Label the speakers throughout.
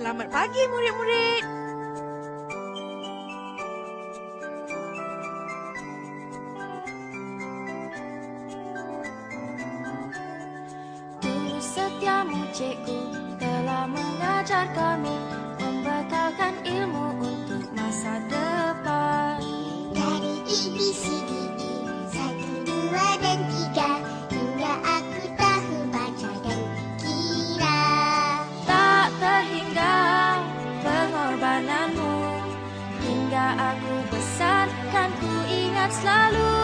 Speaker 1: Selamat pagi murid-murid.
Speaker 2: Tulus setiamu cikgu telah mengajar kami, membekalkan ilmu untuk masa depan.
Speaker 3: Dari ABCDE 1, 2 dan 3 hingga aku tahu baca dan kira.
Speaker 2: Tak terhingga pengorbananmu, hingga aku besar kan ku ingat selalu.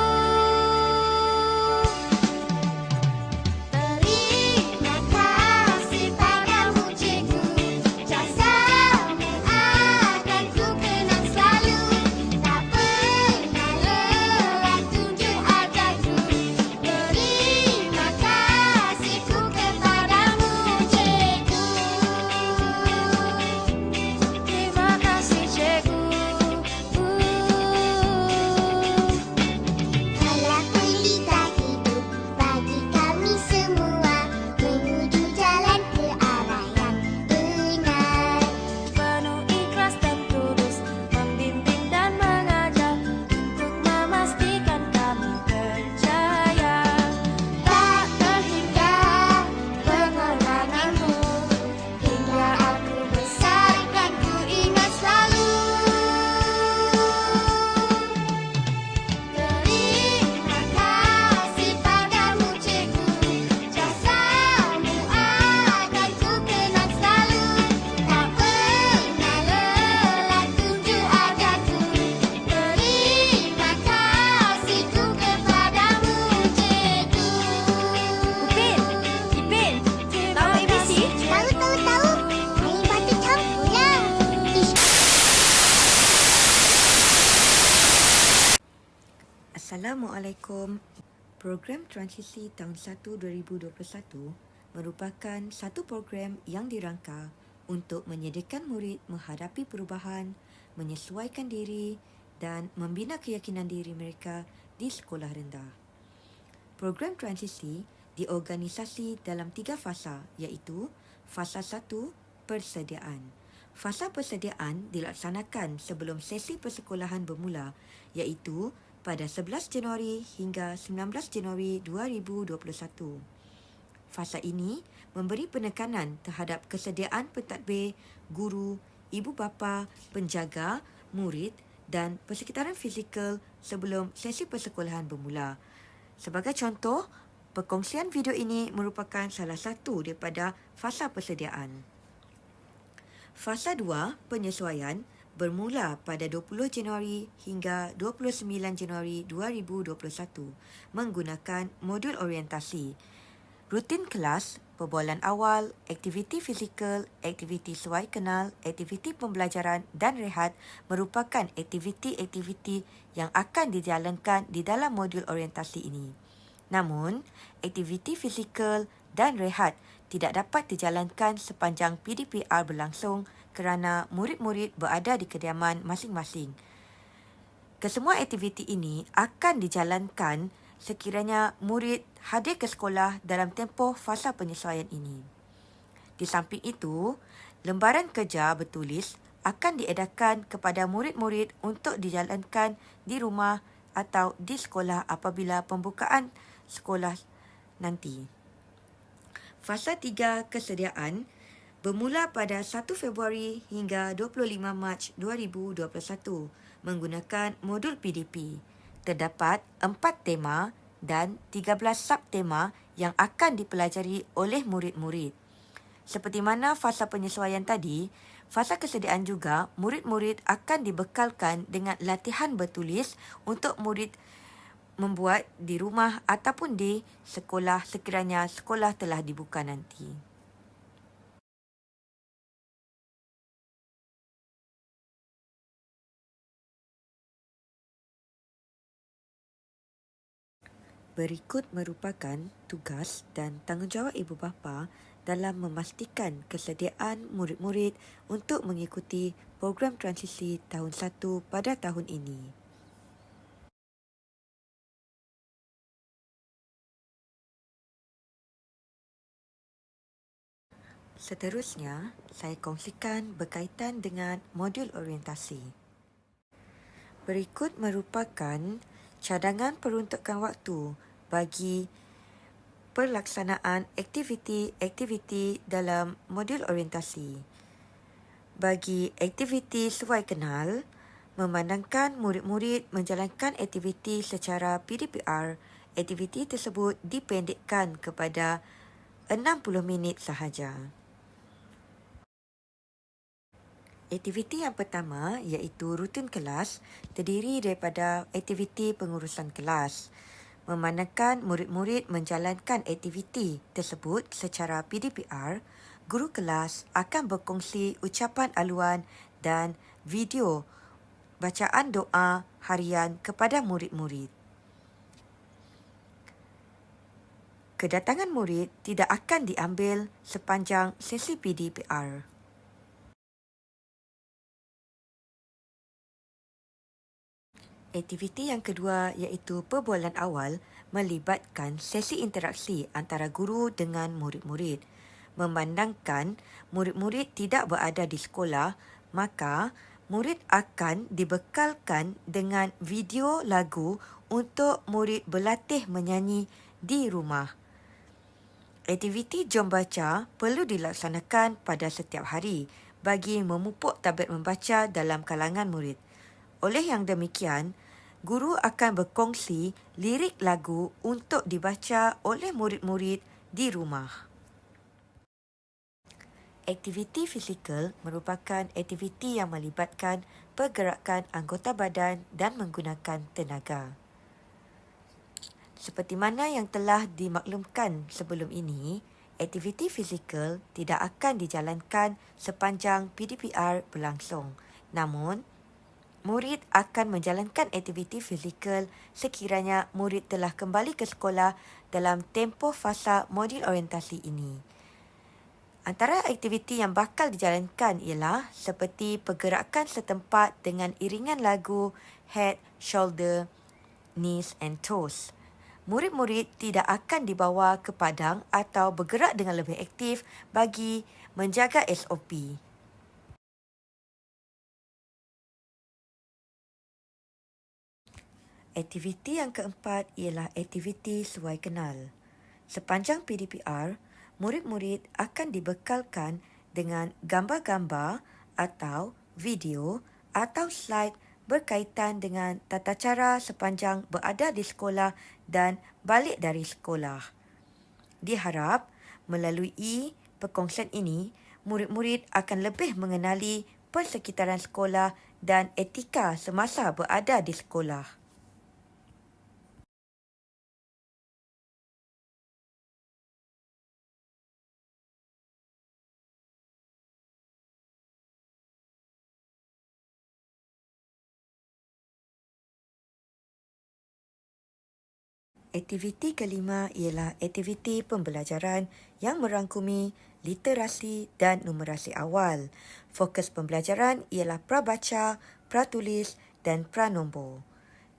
Speaker 3: Terima kasih padamu cikgu, jasamu akan ku kenang selalu. Tak pernah lelah tunjuk ajarku. Terima kasihku kepadamu cikgu.
Speaker 2: Terima kasih cikgu.
Speaker 3: Alah pelita hidup bagi kami semua, menuju jalan ke arah yang benar.
Speaker 2: Penuh ikhlas dan tulus, membimbing dan mengajar, untuk memastikan kami berjaya. Tak terhingga pengorbananmu, hingga aku besar kan ku ingat selalu.
Speaker 3: Terima kasih padamu cikgu, jasamu akan ku kenang selalu. Tak pernah lelah tunjuk ajarku. Terima kasihku kepadamu cikgu.
Speaker 2: Upin, Ipin, tahu ABC?
Speaker 3: Tahu. Air batu campurlah.
Speaker 1: Assalamualaikum. Program Transisi Tahun 1 2021 merupakan satu program yang dirangka untuk menyediakan murid menghadapi perubahan, menyesuaikan diri dan membina keyakinan diri mereka di sekolah rendah. Program transisi diorganisasi dalam 3 fasa, iaitu Fasa 1, persediaan. Fasa persediaan dilaksanakan sebelum sesi persekolahan bermula, iaitu pada 11 Januari hingga 19 Januari 2021. Fasa ini memberi penekanan terhadap kesediaan pentadbir, guru, ibu bapa, penjaga, murid dan persekitaran fizikal sebelum sesi persekolahan bermula. Sebagai contoh, perkongsian video ini merupakan salah satu daripada fasa persediaan. Fasa 2, penyesuaian, bermula pada 20 Januari hingga 29 Januari 2021 menggunakan modul orientasi, rutin kelas, perbualan awal, aktiviti fizikal, aktiviti suai kenal, aktiviti pembelajaran dan rehat merupakan aktiviti-aktiviti yang akan dijalankan di dalam modul orientasi ini. Namun, aktiviti fizikal dan rehat tidak dapat dijalankan sepanjang PDPR berlangsung kerana murid-murid berada di kediaman masing-masing. Kesemua aktiviti ini akan dijalankan sekiranya murid hadir ke sekolah dalam tempoh fasa penyesuaian ini. Di samping itu, lembaran kerja bertulis akan diedarkan kepada murid-murid untuk dijalankan di rumah atau di sekolah apabila pembukaan sekolah nanti. Fasa 3, kesediaan, bermula pada 1 Februari hingga 25 Mac 2021 menggunakan modul PDP. Terdapat 4 tema dan 13 subtema yang akan dipelajari oleh murid-murid. Seperti mana fasa penyesuaian tadi, fasa kesediaan juga murid-murid akan dibekalkan dengan latihan bertulis untuk murid membuat di rumah ataupun di sekolah sekiranya sekolah telah dibuka nanti. Berikut merupakan tugas dan tanggungjawab ibu bapa dalam memastikan kesediaan murid-murid untuk mengikuti program transisi tahun 1 pada tahun ini. Seterusnya, saya kongsikan berkaitan dengan modul orientasi. Berikut merupakan cadangan peruntukan waktu bagi pelaksanaan aktiviti-aktiviti dalam modul orientasi. Bagi aktiviti sesuai kenal, memandangkan murid-murid menjalankan aktiviti secara PDPR, aktiviti tersebut dipendekkan kepada 60 minit sahaja. Aktiviti yang pertama iaitu rutin kelas terdiri daripada aktiviti pengurusan kelas. Memandangkan murid-murid menjalankan aktiviti tersebut secara PDPR, guru kelas akan berkongsi ucapan aluan dan video bacaan doa harian kepada murid-murid. Kedatangan murid tidak akan diambil sepanjang sesi PDPR. Aktiviti yang kedua iaitu perbualan awal melibatkan sesi interaksi antara guru dengan murid-murid. Memandangkan murid-murid tidak berada di sekolah, maka murid akan dibekalkan dengan video lagu untuk murid berlatih menyanyi di rumah. Aktiviti jom baca perlu dilaksanakan pada setiap hari bagi memupuk tabiat membaca dalam kalangan murid. Oleh yang demikian, guru akan berkongsi lirik lagu untuk dibaca oleh murid-murid di rumah. Aktiviti fizikal merupakan aktiviti yang melibatkan pergerakan anggota badan dan menggunakan tenaga. Seperti mana yang telah dimaklumkan sebelum ini, aktiviti fizikal tidak akan dijalankan sepanjang PDPR berlangsung. Namun, murid akan menjalankan aktiviti fizikal sekiranya murid telah kembali ke sekolah dalam tempoh fasa modul orientasi ini. Antara aktiviti yang bakal dijalankan ialah seperti pergerakan setempat dengan iringan lagu Head, Shoulder, Knees and Toes. Murid-murid tidak akan dibawa ke padang atau bergerak dengan lebih aktif bagi menjaga SOP. Aktiviti yang keempat ialah aktiviti sesuai kenal. Sepanjang PDPR, murid-murid akan dibekalkan dengan gambar-gambar atau video atau slide berkaitan dengan tata cara sepanjang berada di sekolah dan balik dari sekolah. Diharap melalui perkongsian ini, murid-murid akan lebih mengenali persekitaran sekolah dan etika semasa berada di sekolah. Aktiviti kelima ialah aktiviti pembelajaran yang merangkumi literasi dan numerasi awal. Fokus pembelajaran ialah prabaca, pratulis dan pranombor.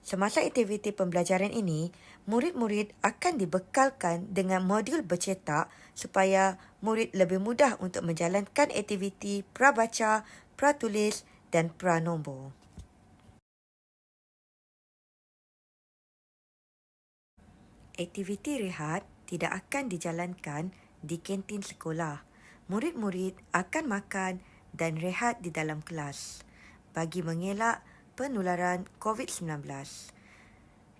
Speaker 1: Semasa aktiviti pembelajaran ini, murid-murid akan dibekalkan dengan modul bercetak supaya murid lebih mudah untuk menjalankan aktiviti prabaca, pratulis dan pranombor. Aktiviti rehat tidak akan dijalankan di kantin sekolah. Murid-murid akan makan dan rehat di dalam kelas bagi mengelak penularan COVID-19.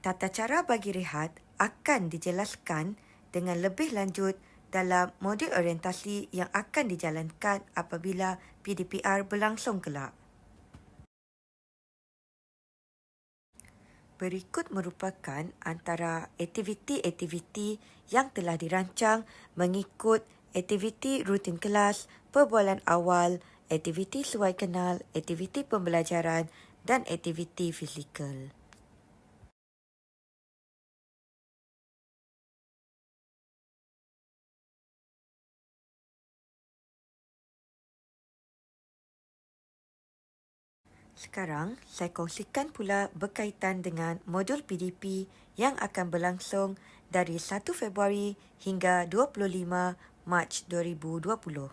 Speaker 1: Tata cara bagi rehat akan dijelaskan dengan lebih lanjut dalam modul orientasi yang akan dijalankan apabila PDPR berlangsung kelak. Berikut merupakan antara aktiviti-aktiviti yang telah dirancang mengikut aktiviti rutin kelas, perbualan awal, aktiviti sesuai kenal, aktiviti pembelajaran dan aktiviti fizikal. Sekarang, saya kongsikan pula berkaitan dengan modul PDP yang akan berlangsung dari 1 Februari hingga 25 Mac 2020.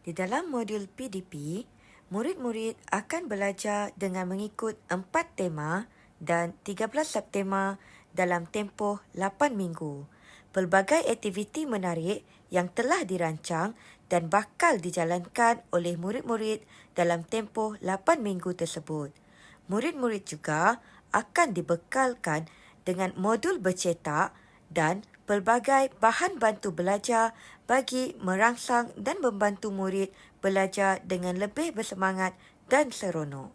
Speaker 1: Di dalam modul PDP, murid-murid akan belajar dengan mengikut 4 tema dan 13 subtema dalam tempoh 8 minggu. Pelbagai aktiviti menarik yang telah dirancang dan bakal dijalankan oleh murid-murid dalam tempoh 8 minggu tersebut. Murid-murid juga akan dibekalkan dengan modul bercetak dan pelbagai bahan bantu belajar bagi merangsang dan membantu murid belajar dengan lebih bersemangat dan seronok.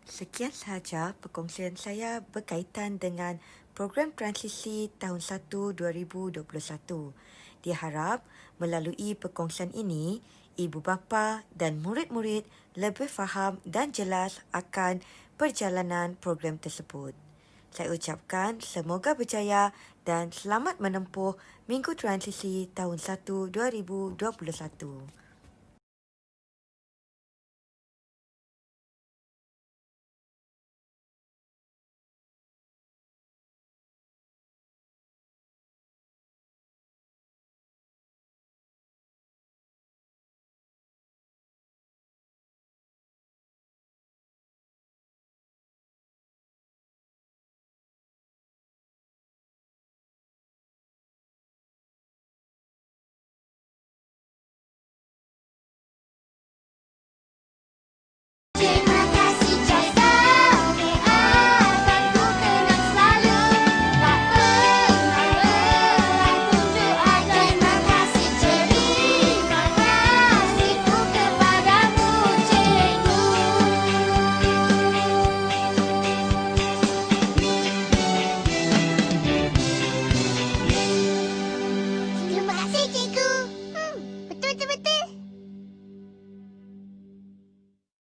Speaker 1: Sekian sahaja perkongsian saya berkaitan dengan program transisi tahun 1 2021. Diharap melalui perkongsian ini, ibu bapa dan murid-murid lebih faham dan jelas akan perjalanan program tersebut. Saya ucapkan semoga berjaya dan selamat menempuh minggu transisi tahun 1 2021.